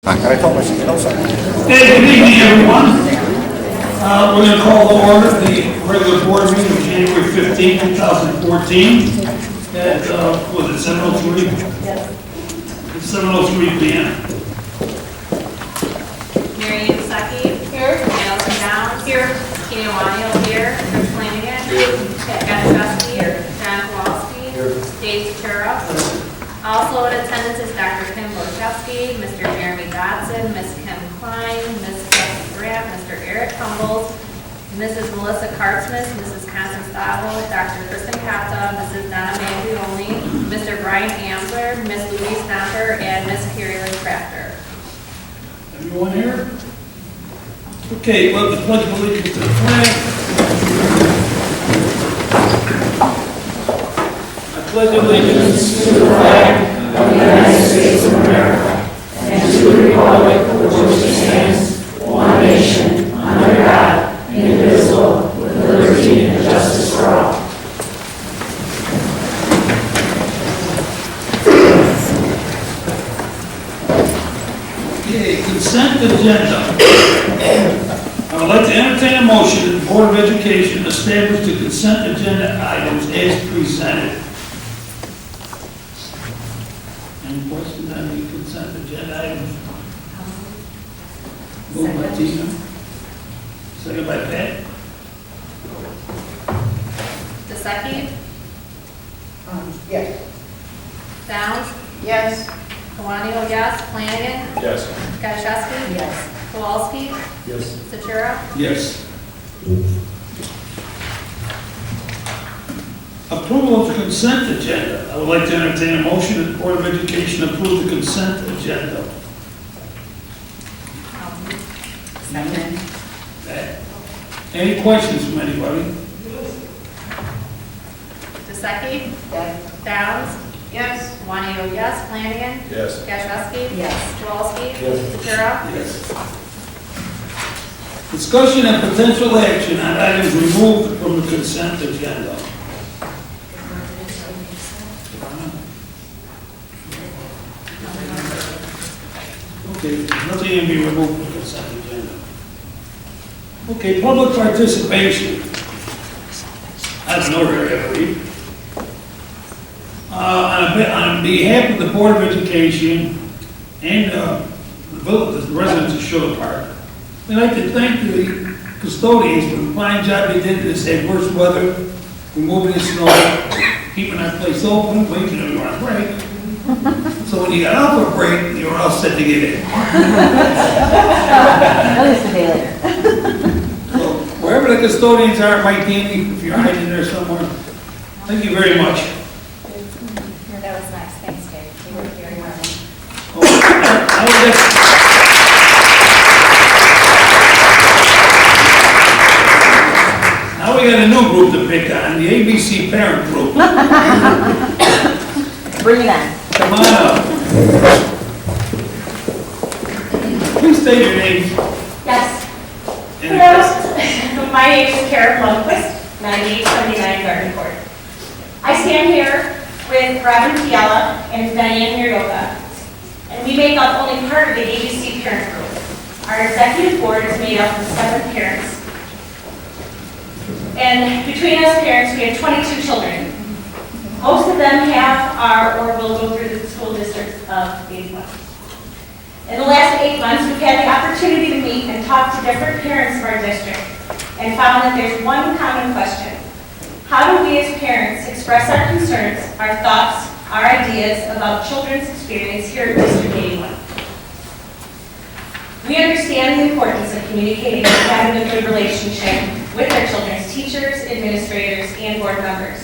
I told myself, no, sir. Hey, good evening, everyone. We're going to call to order the regular board meeting of January 15, 2014 at, was it 7:03? It's 7:03 p.m. Mary Ann Stuckey. Here. Allison Downs. Here. Tina Wanio here. Chris Flanagan. Here. Ken Chesky. Here. John Kowalski. Here. Dave Turra. Also in attendance is Dr. Kim Borchowski, Mr. Jeremy Dodson, Ms. Kim Klein, Ms. Kelsey Grant, Mr. Eric Humboldt, Mrs. Melissa Kartsmas, Mrs. Constance Stavo, Dr. Kristen Kapta, Mrs. Donna Mangione, Mr. Brian Ambler, Ms. Louise Stamper, and Ms. Carrie Lynn Crafter. Everyone here? Okay, well, the pledge of allegiance to the flag. I pledge allegiance to the flag of the United States of America and to the republic for which it stands, one nation, under God, indivisible, with liberty and justice for all. Okay, consent agenda. I would like to entertain a motion that the Board of Education establish the consent agenda items as presented. Any questions on the consent agenda items? Moved by Tina. Second by Pat. Stuckey. Yes. Downs. Yes. Wanio, yes. Flanagan. Yes. Chesky. Yes. Kowalski. Yes. Satura. Yes. Approval of the consent agenda. I would like to entertain a motion that the Board of Education approve the consent agenda. Second. Any questions from anybody? Stuckey. Yes. Downs. Yes. Wanio, yes. Flanagan. Yes. Chesky. Yes. Kowalski. Yes. Satura. Yes. Discussion and potential action on items removed from the consent agenda. Okay, nothing can be removed from the consent agenda. Okay, public participation. That's no read. On behalf of the Board of Education and the residents of Schiller Park, we'd like to thank the custodians for the fine job they did this adverse weather, removing the snow, keeping our place open, waiting everyone on break. So when you got out for a break, you were all set to get in. Notice the day later. So wherever the custodians are, Mike Danny, if you're hiding there somewhere, thank you very much. That was nice. Thanks, Dave. You worked very hard. Now we got a new group to pick on, the ABC parent group. Bring it on. Come on up. Please state your names. Yes. and First, my name is Kara Blomquist, 9879 Garden Court. I stand here with Robin Fiala and Diane Murioka, and we make up only part of the ABC parent group. Our executive board is made up of 7 parents. And between us parents, we have 22 children. Most of them have or will go through the school district of 81. In the last 8 months, we've had the opportunity to meet and talk to different parents of our district and found that there's one common question. How do we as parents express our concerns, our thoughts, our ideas about children's experience here at District 81? We understand the importance of communicating and having a good relationship with our children's teachers, administrators, and board members.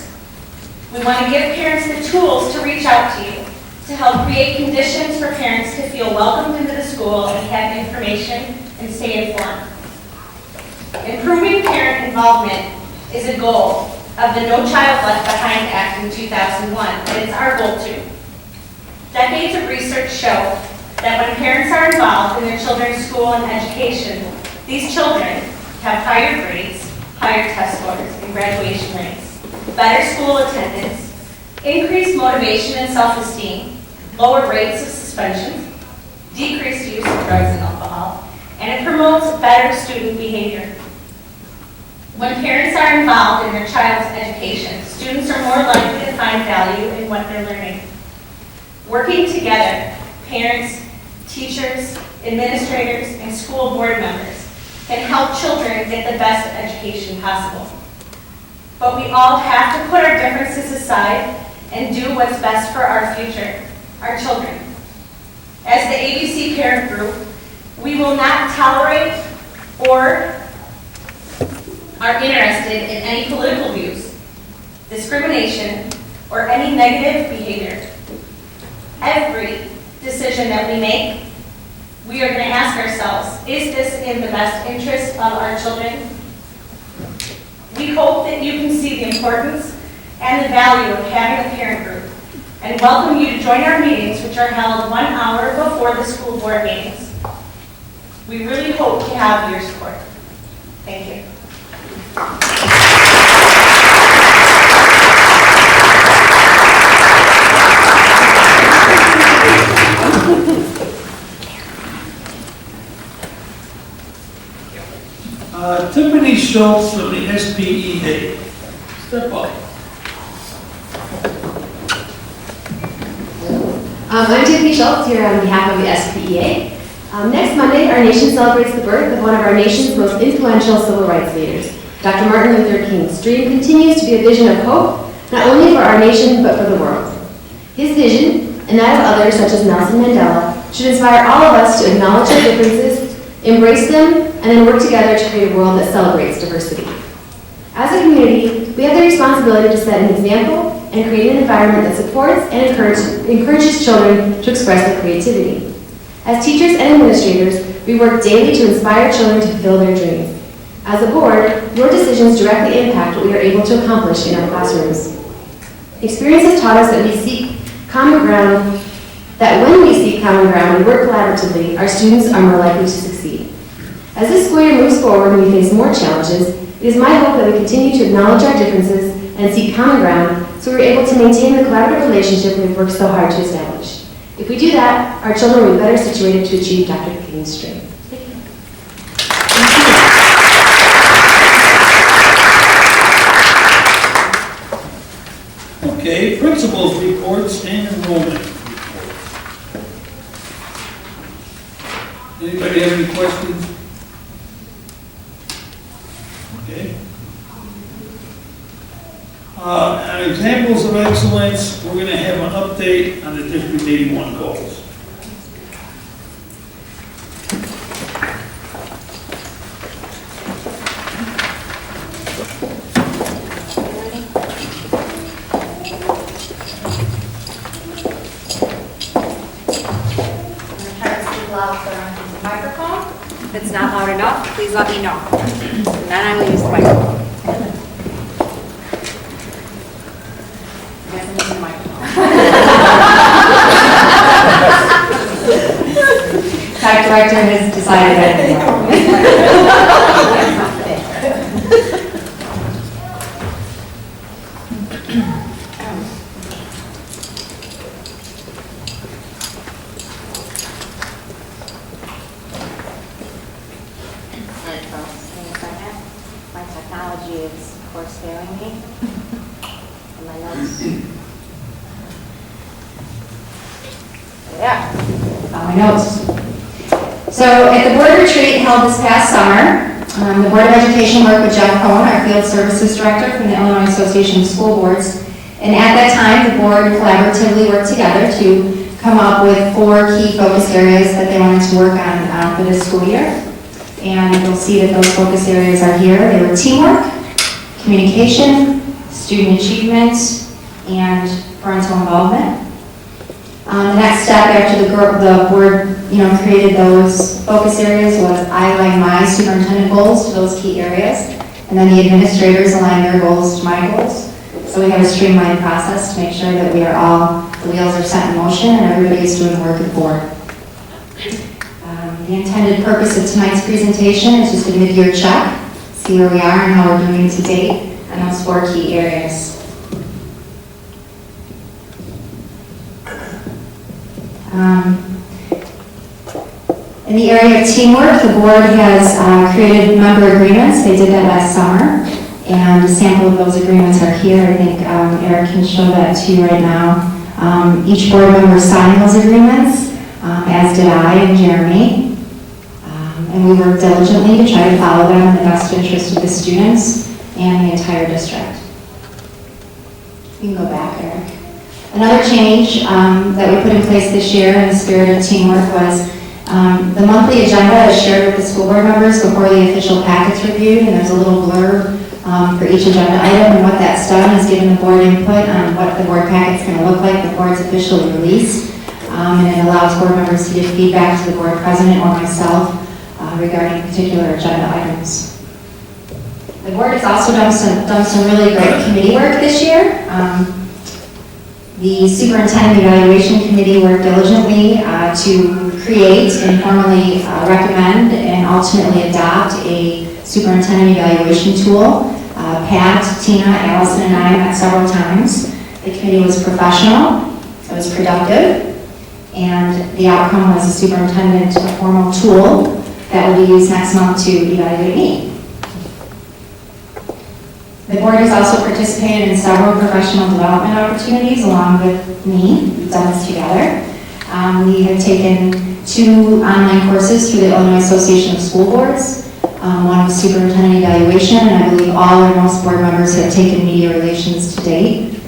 We want to give parents the tools to reach out to you, to help create conditions for parents to feel welcomed into the school and have information and stay informed. Improving parent involvement is a goal of the No Child Left Behind Act in 2001, and it's our goal too. Decades of research show that when parents are involved in their children's school and education, these children have higher grades, higher test scores, and graduation rates, better school attendance, increased motivation and self-esteem, lower rates of suspensions, decreased use of drugs and alcohol, and it promotes better student behavior. When parents are involved in their child's education, students are more likely to find value in what they're learning. Working together, parents, teachers, administrators, and school board members can help children get the best education possible. But we all have to put our differences aside and do what's best for our future, our children. As the ABC parent group, we will not tolerate or are interested in any political views, discrimination, or any negative behavior. Every decision that we make, we are going to ask ourselves, is this in the best interest of our children? We hope that you can see the importance and the value of having a parent group and welcome you to join our meetings, which are held 1 hour before the school board meetings. We really hope to have your support. Thank you. Tiffany Schultz from the SPEA. Step up. I'm Tiffany Schultz here on behalf of the SPEA. Next Monday, our nation celebrates the birth of one of our nation's most influential civil rights leaders. Dr. Martin Luther King's dream continues to be a vision of hope, not only for our nation, but for the world. His vision, and that of others such as Nelson Mandela, should inspire all of us to acknowledge our differences, embrace them, and then work together to create a world that celebrates diversity. As a community, we have the responsibility to set an example and create an environment that supports and encourages children to express their creativity. As teachers and administrators, we work daily to inspire children to fulfill their dreams. As a board, your decisions directly impact what we are able to accomplish in our classrooms. Experience has taught us that when we seek common ground and work collaboratively, our students are more likely to succeed. As this school year moves forward and we face more challenges, it is my hope that we continue to acknowledge our differences and seek common ground so we're able to maintain the collaborative relationship we've worked so hard to establish. If we do that, our children will be better situated to achieve Dr. King's dream. Okay, principals reports and enrollment. Anybody have any questions? Okay. On examples of excellence, we're going to have an update on the District 81 goals. Microphone. If it's not loud enough, please let me know. And then I will use the microphone. I guess I'm using the microphone. Tech director has decided that. My technology is, of course, failing me. And my notes. Yeah. My notes. So at the board retreat held this past summer, the Board of Education worked with Jeff Cohen, our field services director from the Illinois Association of School Boards. And at that time, the board collaboratively worked together to come up with 4 key focus areas that they wanted to work on for this school year. And you'll see that those focus areas are here. They were teamwork, communication, student achievement, and parental involvement. The next step after the board created those focus areas was I aligned my superintendent goals to those key areas, and then the administrators aligned their goals to my goals. So we have a streamlined process to make sure that the wheels are set in motion and everybody's doing the work at board. The intended purpose of tonight's presentation is just a mid-year check, see where we are and how we're doing to date on those 4 key areas. In the area of teamwork, the board has created member agreements. They did that last summer, and a sample of those agreements are here. I think Eric can show that to you right now. Each board member signed those agreements, as did I and Jeremy. And we worked diligently to try to follow them in the best interest of the students and the entire district. You can go back, Eric. Another change that we put in place this year in the spirit of teamwork was the monthly agenda is shared with the school board members before the official packet's reviewed, and there's a little blurb for each agenda item, and what that's done is given the board input on what the board packet's going to look like before it's officially released, and it allows board members to give feedback to the board president or myself regarding particular agenda items. The board has also done some really great committee work this year. The Superintendent Evaluation Committee worked diligently to create and formally recommend and ultimately adopt a superintendent evaluation tool. Pat, Tina, Allison, and I met several times. The committee was professional, it was productive, and the outcome was a superintendent formal tool that will be used next month to evaluate me. The board has also participated in several professional development opportunities along with me. We've done this together. We have taken 2 online courses through the Illinois Association of School Boards. One was superintendent evaluation, and I believe all or most board members have taken media relations to date.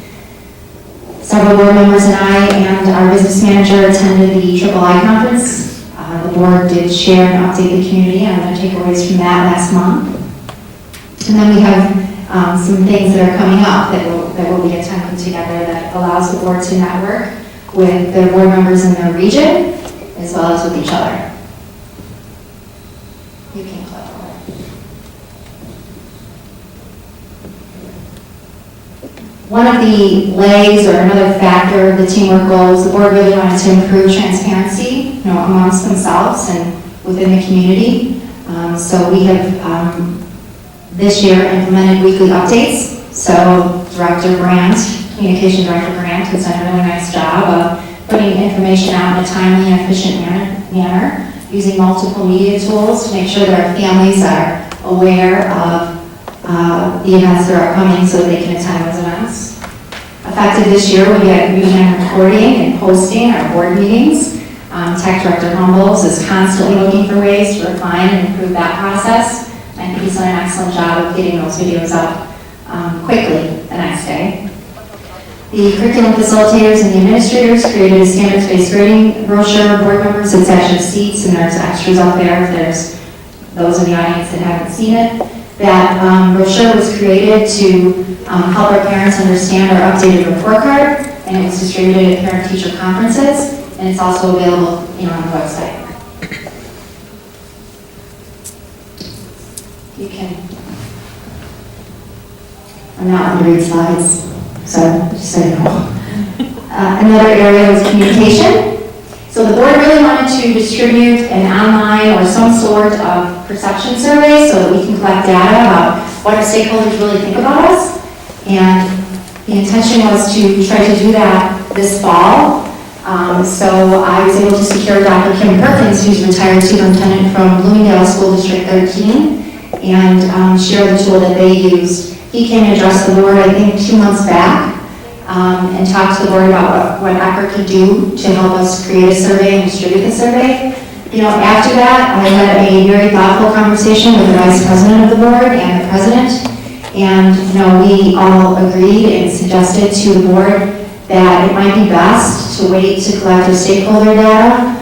Several board members and I and our business manager attended the III conference. The board did share and update the community on their takeaways from that last month. And then we have some things that are coming up that we'll be attending together that allows the board to network with their board members in their region as well as with each other. You can click on it. One of the legs or another factor of the teamwork goals, the board really wanted to improve transparency, amongst themselves and within the community. So we have this year implemented weekly updates. So Communication Director Grant has done a really nice job of putting information out in a timely and efficient manner, using multiple media tools to make sure that our families are aware of the events that are coming so that they can attend those events. Effective this year, we began recording and posting our board meetings. Tech Director Humbles is constantly looking for ways to refine and improve that process. I think he's done an excellent job of getting those videos up quickly the next day. The curriculum facilitators and the administrators created a standards-based grading brochure. Board members, it's at your seats, and there's extras up there if there's those in the audience that haven't seen it. That brochure was created to help our parents understand our updated report card, and it was distributed at parent-teacher conferences, and it's also available on the website. You can. I'm not going to read slides, so just so you know. Another area was communication. So the board really wanted to distribute an online or some sort of perception survey so that we can collect data about what our stakeholders really think about us. And the intention was to try to do that this fall. So I was able to secure Dr. Kim Perkins, who's retired superintendent from Bloomingdale School District 13, and share the tool that they used. He came and addressed the board, I think, 2 months back, and talked to the board about what ECHR could do to help us create a survey and distribute the survey. After that, I had a very thoughtful conversation with the vice president of the board and the president, and we all agreed and suggested to the board that it might be best to wait to collect the stakeholder data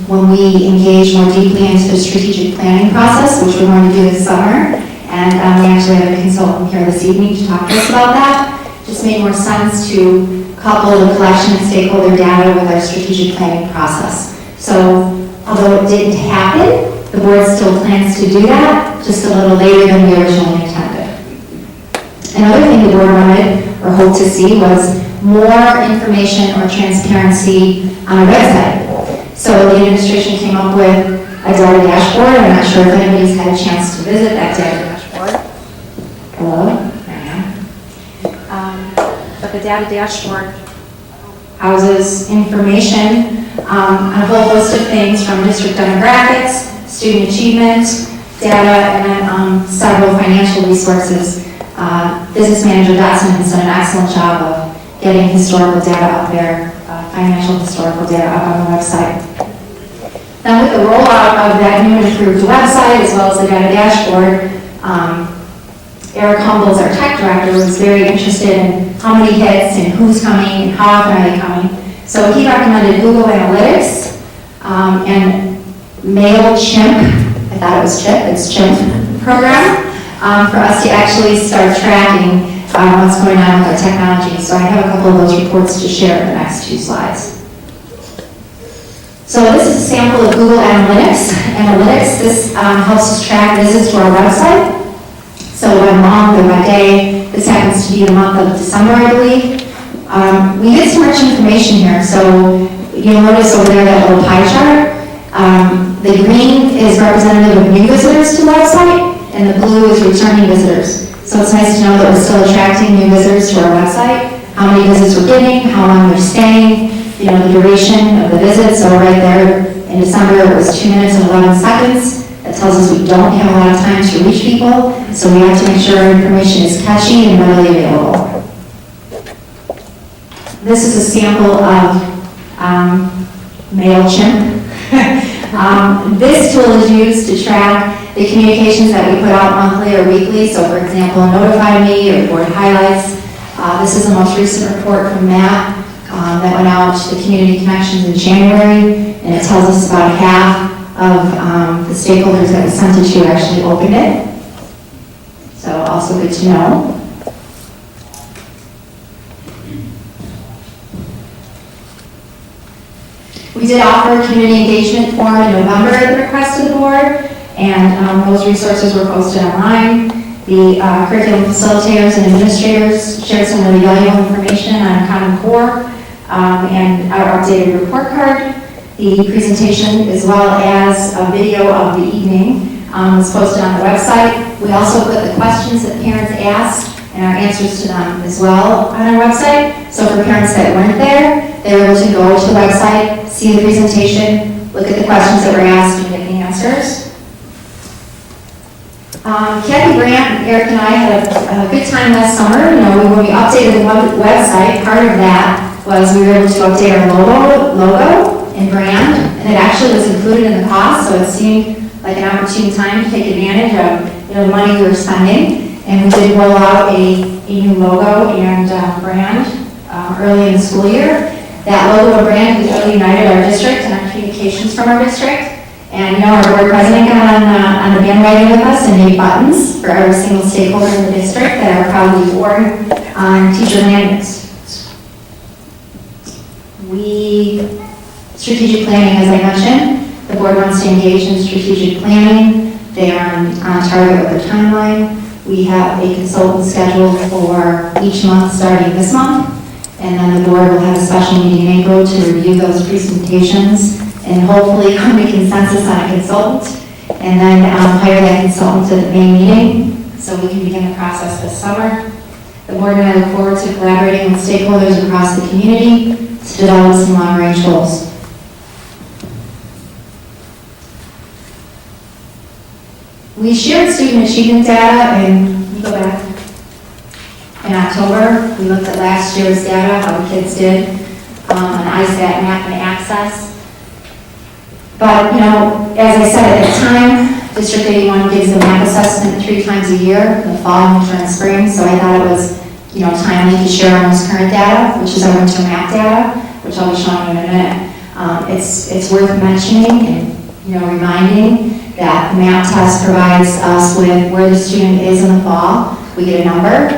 when we engage more deeply into the strategic planning process, which we're going to do this summer. And we actually have a consultant here this evening to talk to us about that. Just made more sense to couple the collection of stakeholder data with our strategic planning process. So, although it didn't happen, the board still plans to do that, just a little later than we originally intended. Another thing the board wanted or hoped to see was more information or transparency on our website. So the administration came up with a data dashboard. I'm not sure if anybody's had a chance to visit that data dashboard. Hello? But the data dashboard houses information on a whole host of things from district demographics, student achievement, data, and then several financial resources. Business manager Dotson has done an excellent job of getting historical data up there, financial historical data up on the website. Now with the rollout of that new and improved website, as well as the data dashboard, Eric Humbles, our tech director, was very interested in how many hits and who's coming and how often are they coming. So he recommended Google Analytics and MailChimp, I thought it was Chip, it's Chimp program, for us to actually start tracking what's going on with our technology. So I have a couple of those reports to share in the next 2 slides. So this is a sample of Google Analytics. This helps us track visits to our website. So by month or by day, this happens to be the month of December, I believe. We get so much information here. So you'll notice over there that little pie chart. The green is representative of new visitors to the website, and the blue is returning visitors. So it's nice to know that we're still attracting new visitors to our website, how many visits we're getting, how long they're staying, the duration of the visit. So right there in December, it was 2 minutes and 11 seconds. That tells us we don't have a lot of time to reach people, so we have to make sure our information is catchy and readily available. This is a sample of MailChimp. This tool is used to track the communications that we put out monthly or weekly. So for example, Notify Me or Board Highlights. This is the most recent report from Matt that went out to the Community Connections in January, and it tells us about half of the stakeholders that we sent it to actually opened it. So also good to know. We did offer a community engagement forum in November at the request of the board, and those resources were posted online. The curriculum facilitators and administrators shared some really valuable information on Common Core and our updated report card. The presentation, as well as a video of the evening, was posted on the website. We also put the questions that parents asked and our answers to them as well on our website. So for parents that weren't there, they were able to go to the website, see the presentation, look at the questions that were asked, and get the answers. Kathy Brandt, Eric, and I had a good time last summer. When we updated the website, part of that was we were able to update our logo and brand, and it actually was included in the cost, so it seemed like an opportune time to take advantage of the money we were spending. And we did roll out a new logo and brand early in the school year. That logo and brand has really united our district and our communications from our district. And our board president got on the bandwagon with us and made buttons for every single stakeholder in the district that are proudly worn on teacher magnets. Strategic planning, as I mentioned, the board wants to engage in strategic planning. They are on target with their timeline. We have a consultant scheduled for each month starting this month, and then the board will have a special meeting in April to review those presentations and hopefully come to consensus on a consultant, and then hire that consultant to the main meeting so we can begin the process this summer. The board and I look forward to collaborating with stakeholders across the community to develop some long-range goals. We shared student achievement data, and you go back. In October, we looked at last year's data, how the kids did on ISAT, math, and access. But, as I said at the time, District 81 gives the math assessment 3 times a year, in the fall, winter, and spring, so I thought it was, timely to share our most current data, which is our winter math data, which I'll be showing you in a minute. It's worth mentioning and, reminding that the math test provides us with where the student is in the fall. We get a number,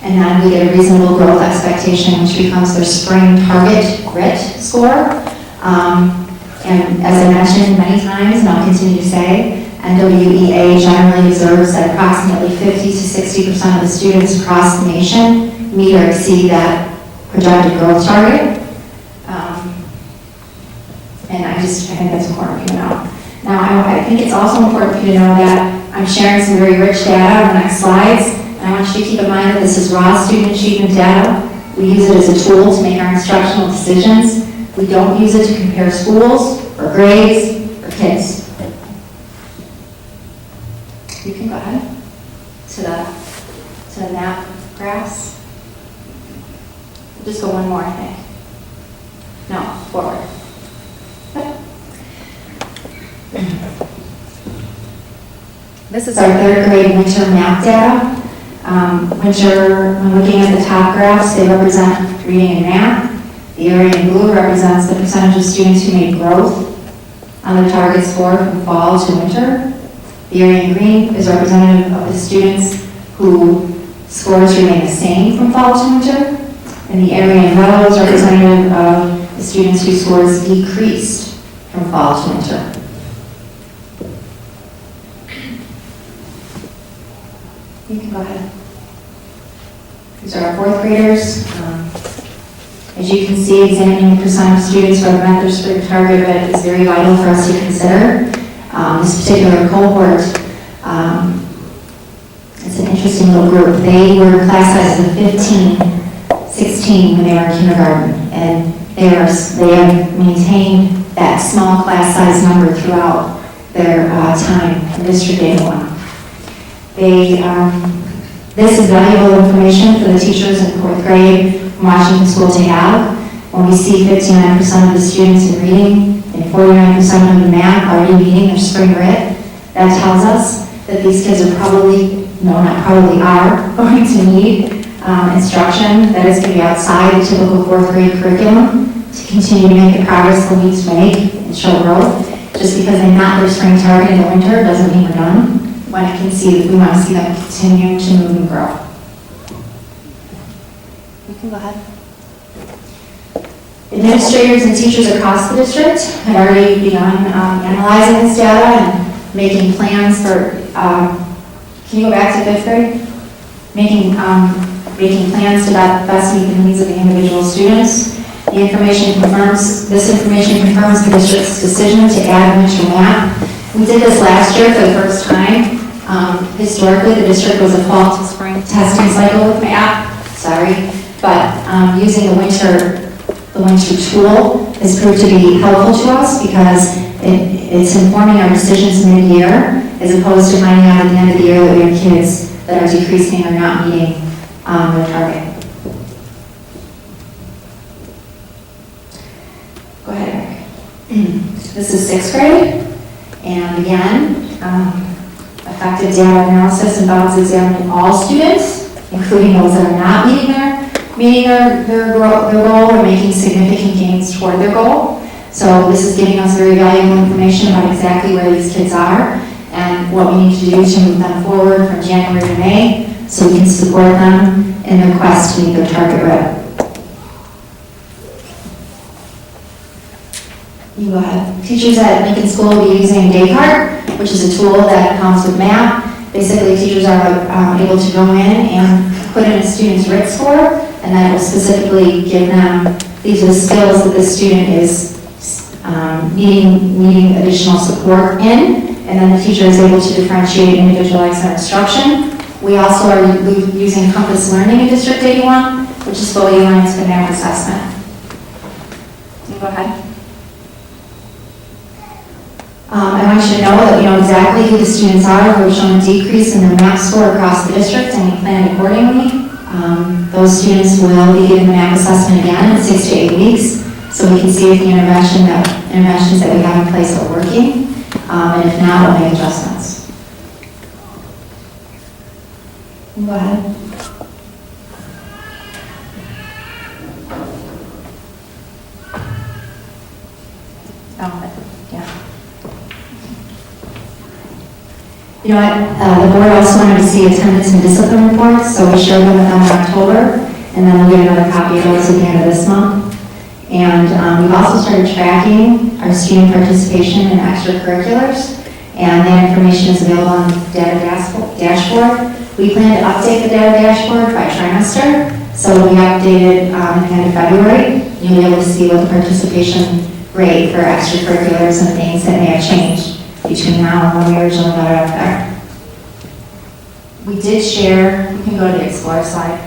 and then we get a reasonable growth expectation, which becomes their spring target grit score. And as I mentioned many times, and I'll continue to say, NWEA generally observes that approximately 50 to 60% of the students across the nation meet or exceed that projected growth target. And I think that's important for you to know. Now, I think it's also important for you to know that I'm sharing some very rich data on the next slides, and I want you to keep in mind that this is raw student achievement data. We use it as a tool to make our instructional decisions. We don't use it to compare schools or grades or kids. You can go ahead to the map graphs. Just go one more, I think. No, forward. This is our third grade winter math data. Winter, when looking at the top graphs, they represent reading and math. The area in blue represents the percentage of students who made growth on their target score from fall to winter. The area in green is representative of the students whose scores remain the same from fall to winter. And the area in yellow is representative of the students whose scores decreased from fall to winter. You can go ahead. These are our fourth graders. As you can see, examining the percent of students who have met their spring target is very vital for us to consider. This particular cohort, it's an interesting little group. They were class size of 15, 16 when they were in kindergarten, and they have maintained that small class size number throughout their time in District 81. This is valuable information for the teachers in fourth grade from Washington School to have. When we see 59% of the students in reading and 49% of the math already meeting their spring grit, that tells us that these kids are probably going to need instruction that is going to be outside the typical fourth grade curriculum to continue to make the progress they'll need to make and show growth. Just because they met their spring target in the winter doesn't mean we're done. We want to see them continue to move and grow. You can go ahead. Administrators and teachers across the district have already begun analyzing this data and making plans for, can you go back to fifth grade? Making plans to best meet the needs of the individual students. This information confirms the district's decision to add winter math. We did this last year for the first time. Historically, the district was a fall to spring testing cycle with math, but using the winter tool has proved to be helpful to us because it's informing our decisions mid-year as opposed to finding out at the end of the year that we have kids that are decreasing or not meeting their target. Go ahead, Eric. This is sixth grade, and again, effective data analysis involves examining all students, including those that are not meeting their goal or making significant gains toward their goal. So this is giving us very valuable information about exactly where these kids are and what we need to do to move them forward from January to May so we can support them in their quest to meet their target rate. You go ahead. Teachers at Lincoln School will be using Descartes, which is a tool that comes with math. Basically, teachers are able to go in and put in a student's RIT score, and that will specifically give them, these are the skills that the student is needing additional support in, and then the teacher is able to differentiate and individualize their instruction. We also are using Compass Learning in District 81, which is fully aligned to the math assessment. You go ahead. I want you to know that we know exactly who the students are who have shown a decrease in their math score across the district, and we plan accordingly. Those students will be given the math assessment again in 6 to 8 weeks, so we can see if the interventions that we have in place are working, and if not, we'll make adjustments. Go ahead. You know what, the board also wanted to see attendance and discipline reports, so we shared them with them in October, and then we'll get another copy of those at the end of this month. And we've also started tracking our student participation in extracurriculars, and that information is available on the data dashboard. We plan to update the data dashboard by trimester, so it'll be updated at the end of February. You'll be able to see what the participation rate for extracurriculars and things that may have changed between now and when we originally got it up there. We did share, you can go to the Explorer slide.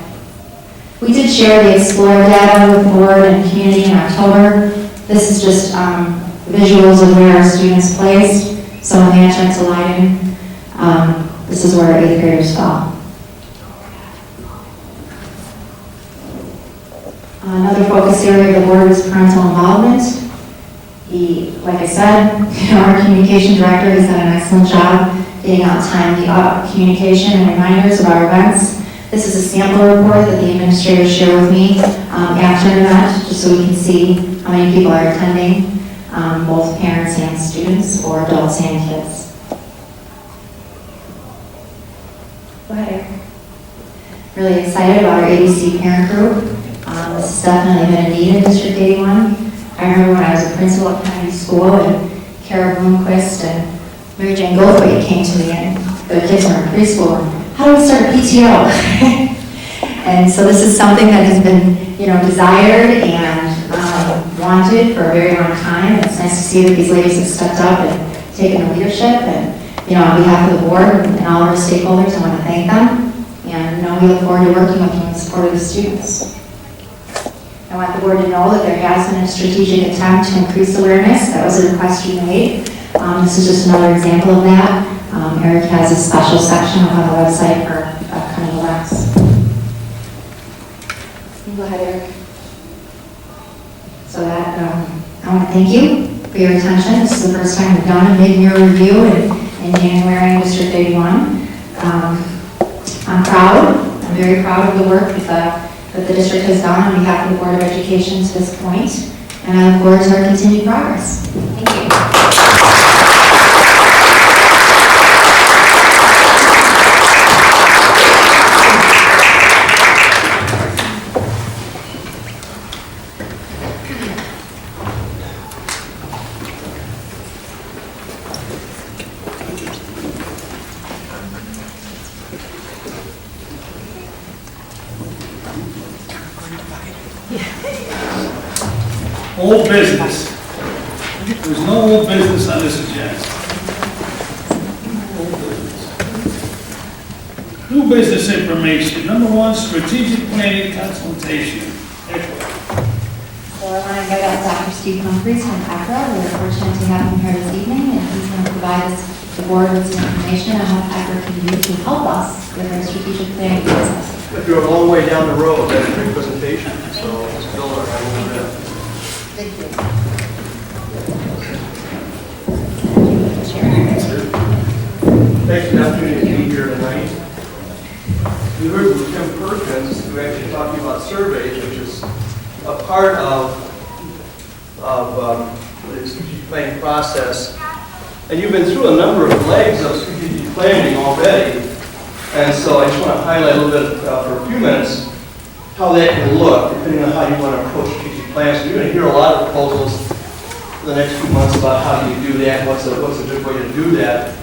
We did share the Explorer data with the board and community in October. This is just visuals of where our students placed. So when the entrance alighted, this is where our 8th graders fell. Another focus area of the board is parental involvement. Like I said, our communication director has done an excellent job getting out timely communication and reminders of our events. This is a sample report that the administrators share with me after an event, just so we can see how many people are attending, both parents and students, or adults and kids. Go ahead, Eric. Really excited about our ABC parent group. This has definitely been a need in District 81. I remember when I was a principal at Kennedy School, and Kara Bloomquist and Mary Jane Goldthwait came to me, and their kids were in preschool. How do we start a PTO? And so this is something that has been, desired and wanted for a very long time. It's nice to see that these ladies have stepped up and taken the leadership. And on behalf of the board and all of our stakeholders, I want to thank them. And we look forward to working with you in support of the students. I want the board to know that there has been a strategic attempt to increase awareness. That was a request you made. This is just another example of that. Eric has a special section on the website for upcoming events. Go ahead, Eric. So that, I want to thank you for your attention. This is the first time we've done a mid-year review in January in District 81. I'm proud. I'm very proud of the work that the district has done on behalf of the Board of Education to this point, and I look forward to our continued progress. Thank you. Old business. There's no old business on this agenda. Old business. New business information. Number 1, strategic planning consultation. So I want to invite out Dr. Steve Humphries from ACRA. We're fortunate to have him here this evening, and he's going to provide us, the board, with some information on how ACRA can use to help us with our strategic planning process. If you're a long way down the road, that's a great presentation. So let's build our right over there. Thank you. Thanks for the opportunity to be here tonight. We heard from Tim Perkins, who actually talked to you about surveys, which is a part of the strategic planning process. And you've been through a number of legs of strategic planning already. And so I just want to highlight a little bit for a few minutes how that can look, depending on how you want to approach strategic plans. So you're going to hear a lot of proposals for the next few months about how do you do that, what's a good way to do that.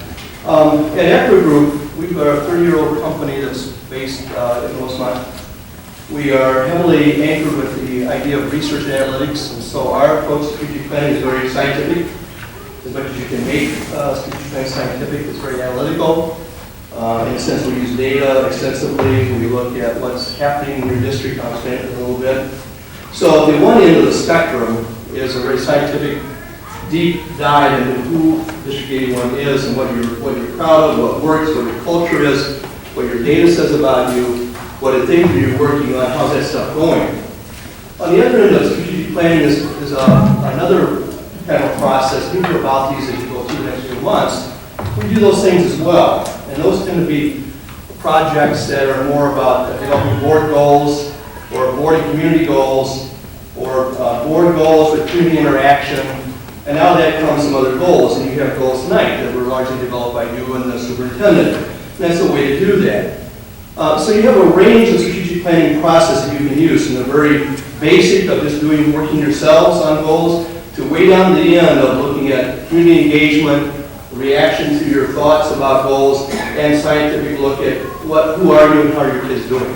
At Equity Group, we are a 30-year-old company that's based in Rosemont. We are heavily anchored with the idea of research and analytics, and so our approach to strategic planning is very scientific. As much as you can make strategic planning scientific, it's very analytical. In a sense, we use data extensively. We look at what's happening in your district. I'll explain it a little bit. So the one end of the spectrum is a very scientific, deep dive into who District 81 is and what you're proud of, what works, what your culture is, what your data says about you, what the things that you're working on, how's that stuff going. On the other end of strategic planning is another kind of process. Think about these as you go through the next few months. We do those things as well. And those tend to be projects that are more about developing board goals or board and community goals or board goals with community interaction. And now that comes some other goals. And you have goals tonight that were largely developed by you and the superintendent. And that's the way to do that. So you have a range of strategic planning process that you can use, from the very basic of just working yourselves on goals to way down to the end of looking at community engagement, reaction to your thoughts about goals, and scientific look at who are you and how are your kids doing.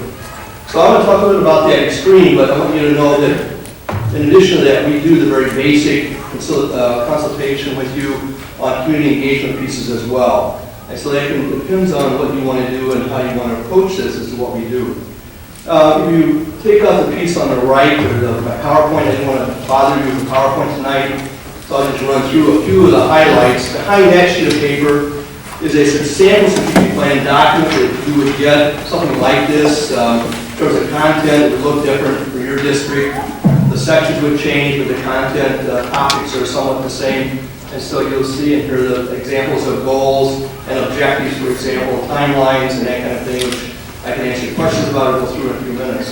So I'm going to talk a little bit about that extreme, but I want you to know that in addition to that, we do the very basic consultation with you on community engagement pieces as well. And so that depends on what you want to do and how you want to approach this as to what we do. If you take out the piece on the right, or my PowerPoint, I didn't want to bother you with the PowerPoint tonight, so I'll just run through a few of the highlights. Behind that sheet of paper is a substantial strategic plan document that you would get, something like this. In terms of content, it would look different for your district. The sections would change, but the content topics are somewhat the same. And so you'll see in here the examples of goals and objectives, for example, timelines and that kind of thing, which I can answer questions about or go through in a few minutes.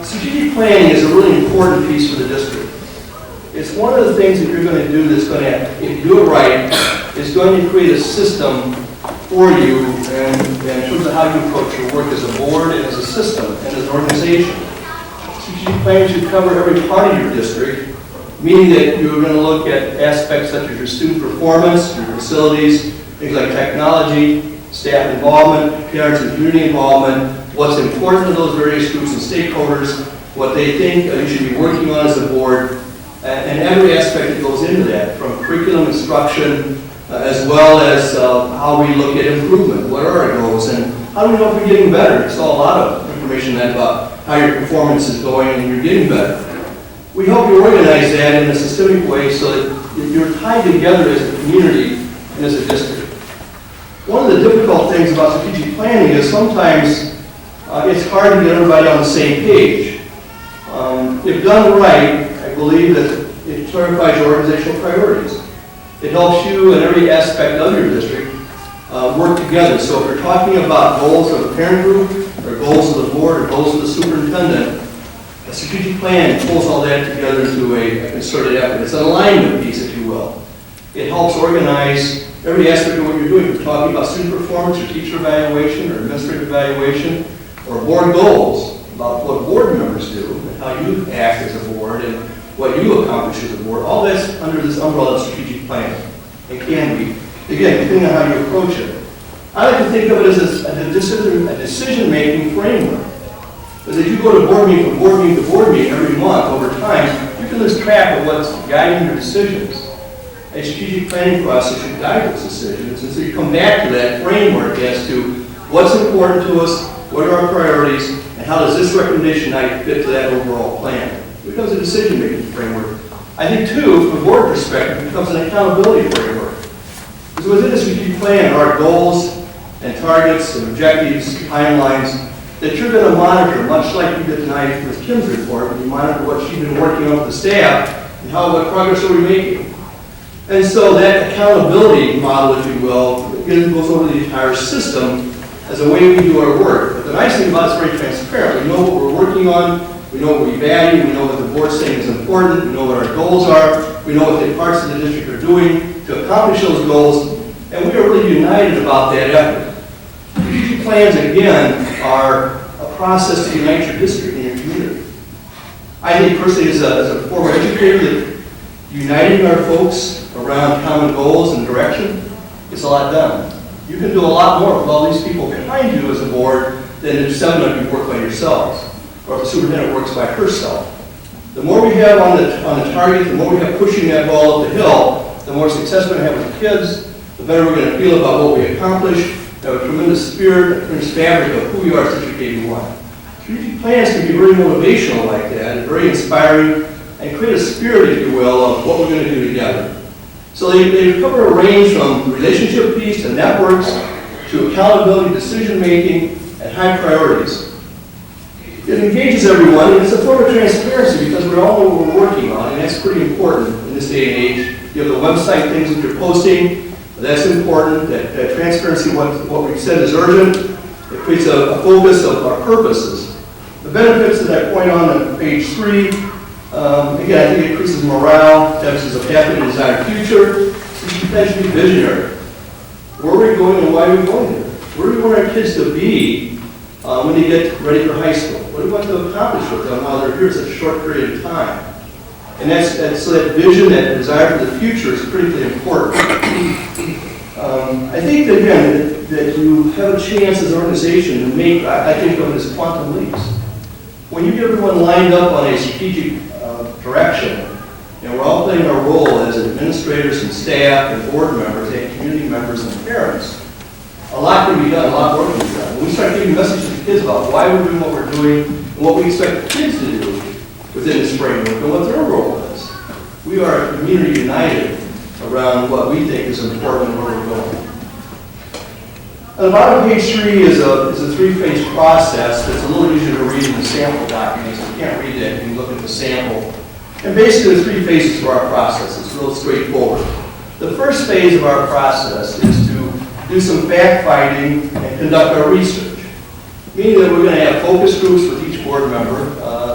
Strategic planning is a really important piece for the district. It's one of the things that you're going to do that's going to, if you do it right, is going to create a system for you in terms of how you approach your work as a board and as a system and as an organization. Strategic planning should cover every part of your district, meaning that you're going to look at aspects such as your student performance, your facilities, things like technology, staff involvement, parents and community involvement, what's important to those various groups and stakeholders, what they think you should be working on as a board, and every aspect that goes into that, from curriculum instruction, as well as how we look at improvement, what are our goals, and how do we know if we're getting better? It's all a lot of information then about how your performance is going and you're getting better. We hope you organize that in a systemic way so that you're tied together as a community and as a district. One of the difficult things about strategic planning is sometimes it's hard to get everybody on the same page. If done right, I believe that it clarifies your organizational priorities. It helps you in every aspect of your district work together. So if you're talking about goals of the parent group, or goals of the board, or goals of the superintendent, a strategic plan pulls all that together into a concerted effort. It's an alignment piece, if you will. It helps organize every aspect of what you're doing. If you're talking about student performance, or teacher evaluation, or administrative evaluation, or board goals, about what board members do, and how you act as a board, and what you accomplish as a board, all that's under this umbrella of strategic planning. It can be, again, depending on how you approach it. I like to think of it as a decision-making framework. Because if you go to board meeting from board meeting to board meeting every month over time, you can lose track of what's guiding your decisions. A strategic planning process should guide those decisions, and so you come back to that framework as to what's important to us, what are our priorities, and how does this recommendation night fit to that overall plan. It becomes a decision-making framework. I think, too, from a board perspective, it becomes an accountability framework. Because within the strategic plan are goals and targets and objectives, timelines, that you're going to monitor, much like you did tonight with Kim's report, when you monitor what she's been working on with the staff and what progress are we making. And so that accountability model, if you will, again, goes over the entire system as a way we do our work. But the nice thing about it is very transparent. We know what we're working on, we know what we value, we know what the board's saying is important, we know what our goals are, we know what the parts of the district are doing to accomplish those goals, and we are really united about that effort. Strategic plans, again, are a process to unite your district and your community. I think personally, as a former educator, that uniting our folks around common goals and direction is a lot done. You can do a lot more with all these people behind you as a board than if 7 of you work by yourselves, or if the superintendent works by herself. The more we have on the target, the more we have pushing that ball up the hill, the more success we're going to have with the kids, the better we're going to feel about what we accomplish. Have a tremendous spirit, a tremendous fabric of who we are at District 81. Strategic plans can be very motivational like that, and very inspiring, and create a spirit, if you will, of what we're going to do together. So they cover a range from relationship piece to networks, to accountability, decision-making, and high priorities. It engages everyone, and it's a form of transparency because we all know what we're working on, and that's pretty important in this day and age. You have the website things that you're posting. That's important, that transparency, what we've said is urgent. It creates a focus of our purposes. The benefits that I point on page 3, again, I think it increases morale, establishes a pathway to desired future. It tends to be visionary. Where are we going and why are we going there? Where do we want our kids to be when they get ready for high school? What do we want to accomplish with them while they're here such a short period of time? And so that vision, that desire for the future is critically important. I think that, again, that you have a chance as an organization to make, I think of it as quantum leaps. When you get everyone lined up on a strategic direction, we're all playing our role as administrators and staff and board members and community members and parents, a lot can be done, a lot more can be done. When we start giving messages to kids about why we're doing what we're doing and what we expect the kids to do within this framework and what their role is, we are a community united around what we think is important and where we're going. On the bottom of page 3 is a 3-phase process that's a little easier to read in the sample documents. If you can't read that, you can look at the sample. And basically, the 3 phases of our process. It's real straightforward. The first phase of our process is to do some fact-finding and conduct our research, meaning that we're going to have focus groups with each board member,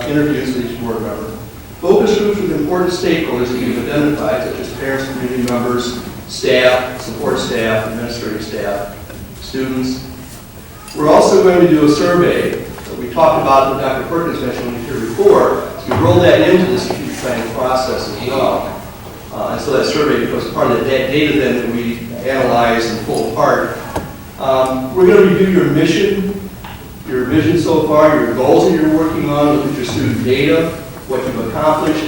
interviews with each board member, focus groups with important stakeholders that we've identified, such as parents, community members, staff, support staff, administrative staff, students. We're also going to do a survey that we talked about that Dr. Perkins mentioned here before. So we roll that into the strategic planning process as well. And so that survey becomes part of that data then that we analyze and pull apart. We're going to review your mission, your vision so far, your goals that you're working on, look at your student data, what you've accomplished,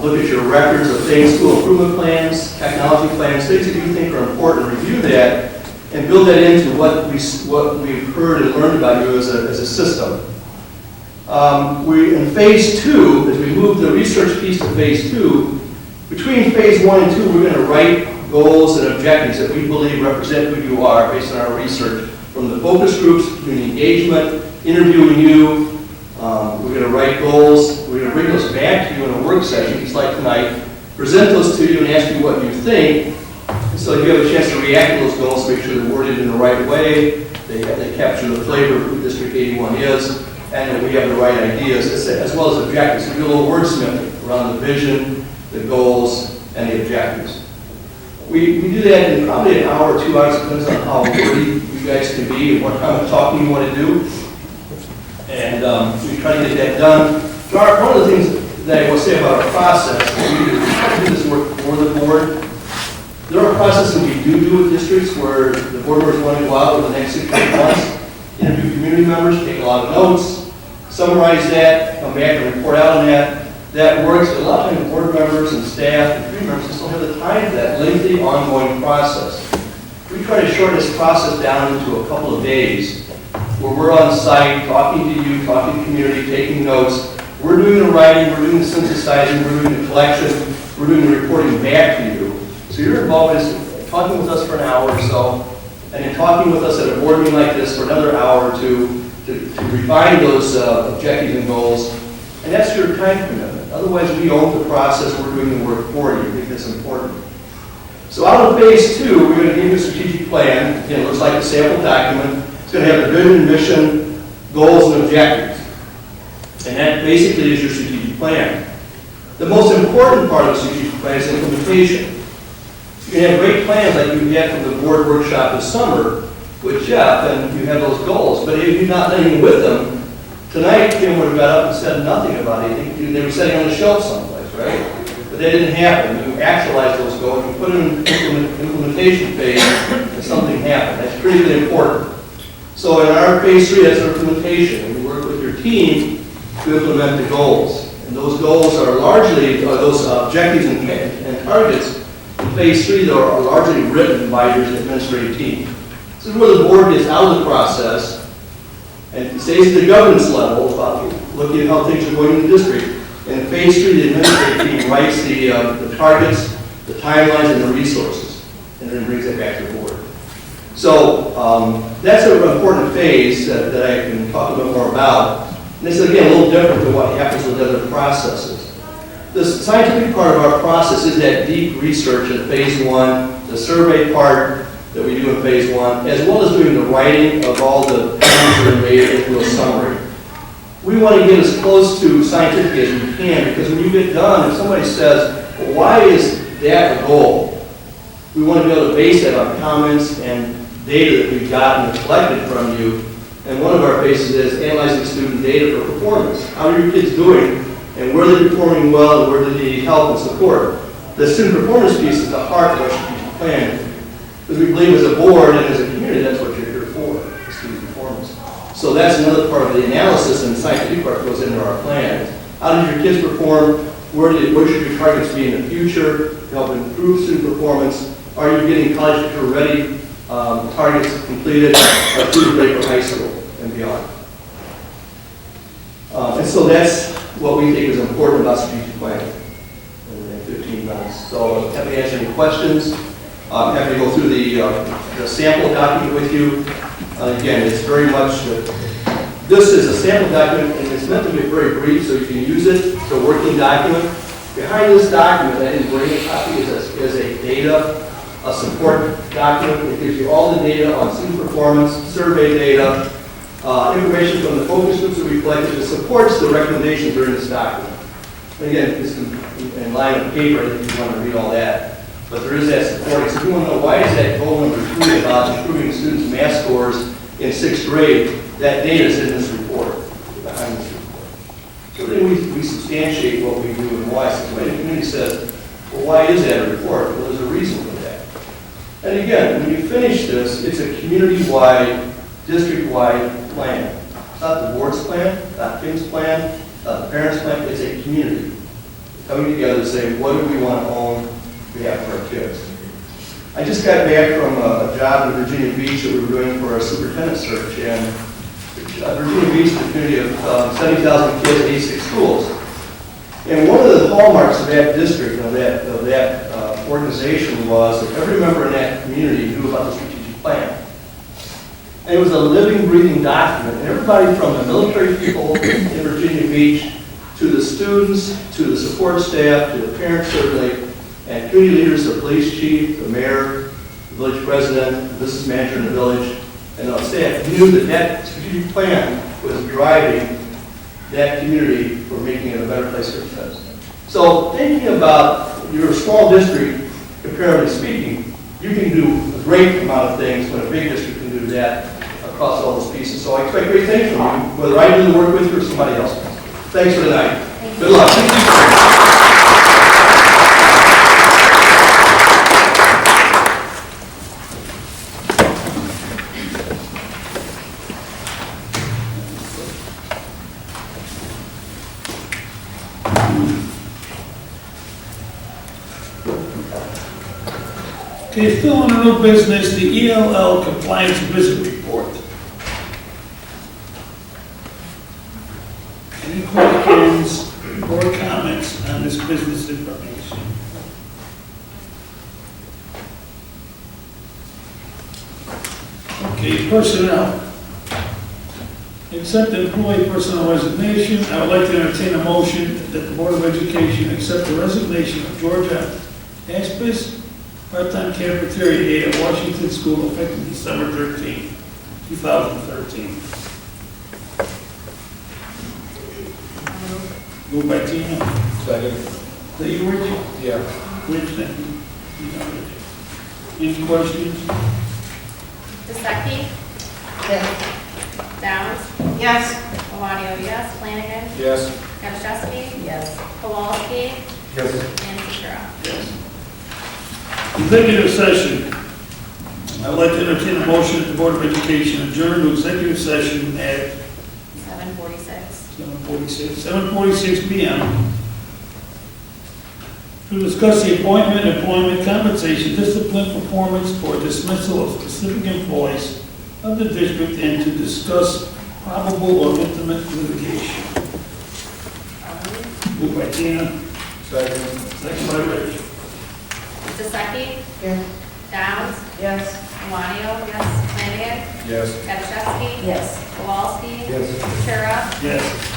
look at your records of things, school improvement plans, technology plans, things that you think are important, review that, and build that into what we've heard and learned about you as a system. In phase 2, as we move the research piece to phase 2, between phase 1 and 2, we're going to write goals and objectives that we believe represent who you are based on our research. From the focus groups, community engagement, interviewing you, we're going to write goals. We're going to bring those back to you in a work session, just like tonight, present those to you and ask you what you think. And so you have a chance to react to those goals, make sure they're worded in the right way, they capture the flavor of who District 81 is, and that we have the right ideas, as well as objectives. So we do a little wordsmithing around the vision, the goals, and the objectives. We do that in probably an hour or 2 hours, depends on how wordy you guys can be and what kind of talking you want to do. And we try to get that done. One of the things that I want to say about our process is we do this work for the board. There are processes we do with districts where the board members want to go out over the next 6 months, interview community members, take a lot of notes, summarize that, come back and report out on that. That works. A lot of times board members and staff and community members just don't have the time for that lengthy, ongoing process. We try to shorten this process down into a couple of days where we're on site, talking to you, talking to the community, taking notes. We're doing the writing, we're doing the synthesizing, we're doing the collection, we're doing the reporting back to you. So you're involved in talking with us for an hour or so, and then talking with us at a board meeting like this for another hour or two to refine those objectives and goals. And that's your time commitment. Otherwise, we own the process, we're doing the work for you. I think that's important. So out of phase 2, we're going to give you a strategic plan. Again, it looks like a sample document. It's going to have the vision, mission, goals, and objectives. And that basically is your strategic plan. The most important part of the strategic plan is implementation. You can have great plans like you had from the board workshop this summer with Jeff, and you have those goals, but if you're not living with them, tonight Kim would have got up and said nothing about it. They were sitting on the shelf someplace, right? But that didn't happen. You actualize those goals, you put them in implementation phase, and something happened. That's critically important. So in our phase 3, that's our implementation. We work with your team to implement the goals. And those goals are largely, those objectives and targets in phase 3 that are largely written by your administrative team. This is where the board gets out of the process and stays at the governance level about looking at how things are going in the district. And in phase 3, the administrative team writes the targets, the timelines, and the resources, and then brings it back to the board. So that's an important phase that I can talk a bit more about. And this is, again, a little different than what happens with other processes. The scientific part of our process is that deep research in phase 1, the survey part that we do in phase 1, as well as doing the writing of all the comments that are made into a summary. We want to get as close to scientific as we can, because when you get done, if somebody says, well, why is that a goal? We want to be able to base that on comments and data that we've gotten and collected from you. And one of our phases is analyzing student data for performance. How are your kids doing, and where are they performing well, and where do they need help and support? The student performance piece is the heart of our strategic plan, because we believe as a board and as a community, that's what you're here for, student performance. So that's another part of the analysis, and the scientific part goes into our plan. How did your kids perform? Where should your targets be in the future to help improve student performance? Are you getting college ready targets completed are through the Lakewood High School and beyond. And so that's what we think is important about strategic planning in 15 minutes. So I'm happy to answer any questions. I'm happy to go through the sample document with you. Again, it's very much, this is a sample document and it's meant to be very brief so you can use it. It's a working document. Behind this document, I didn't bring a copy, is a data, a support document. It gives you all the data on student performance, survey data, information from the focus groups that we collected that supports the recommendations during this document. Again, it's in line of paper if you want to read all that. But there is that supporting. So if you want to know why is that goal number 3 about improving students' math scores in 6th grade, that data is in this report, behind this report. So then we substantiate what we do and why. So when the community says, well, why is that a report? Well, there's a reason for that. And again, when you finish this, it's a community-wide, district-wide plan. It's not the board's plan, not Tim's plan, not the parents' plan, it's a community coming together to say, what do we want to own on behalf of our kids? I just got back from a job in Virginia Beach that we were doing for a superintendent search, and Virginia Beach is a community of 70,000 kids at 86 schools. And one of the hallmarks of that district, of that organization, was that every member in that community knew about the strategic plan. And it was a living, breathing document. And everybody from the military people in Virginia Beach to the students, to the support staff, to the parents certainly, and community leaders, the police chief, the mayor, the village president, the business manager in the village, and the staff knew that that strategic plan was driving that community for making it a better place for kids. So thinking about your small district, comparatively speaking, you can do a great amount of things when a big district can do that across all those pieces. So I expect great things from you, whether I do the work with you or somebody else does. Thanks for tonight. Good luck. Okay, still on the new business, the ELL compliance visit report. Any questions or comments on this business information? Okay, personnel. Accept the employee personnel resignation. I would like to entertain a motion that the Board of Education accept the resignation of Georgia Aspis, part-time cafeteria aide at Washington School, effective December 13, 2013. Moved by Tina. Second. Is that you, Richie? Yeah. Rich, thank you. Any questions? Disaki? Yes. Downs? Yes. Amadio, yes. Flanagan? Yes. Kaczynski? Yes. Kowalski? Yes. And Sakura. Yes. Executive session. I would like to entertain a motion that the Board of Education adjourn to executive session at 7:46. 7:46 p.m. to discuss the appointment, employment, compensation, discipline, performance, or dismissal of specific employees of the district and to discuss probable or intimate litigation. Moved by Tina, Second. second by Rich. Disaki? Yes. Downs? Yes. Amadio, yes. Flanagan? Yes. Kaczynski? Yes. Kowalski? Yes. Sakura? Yes.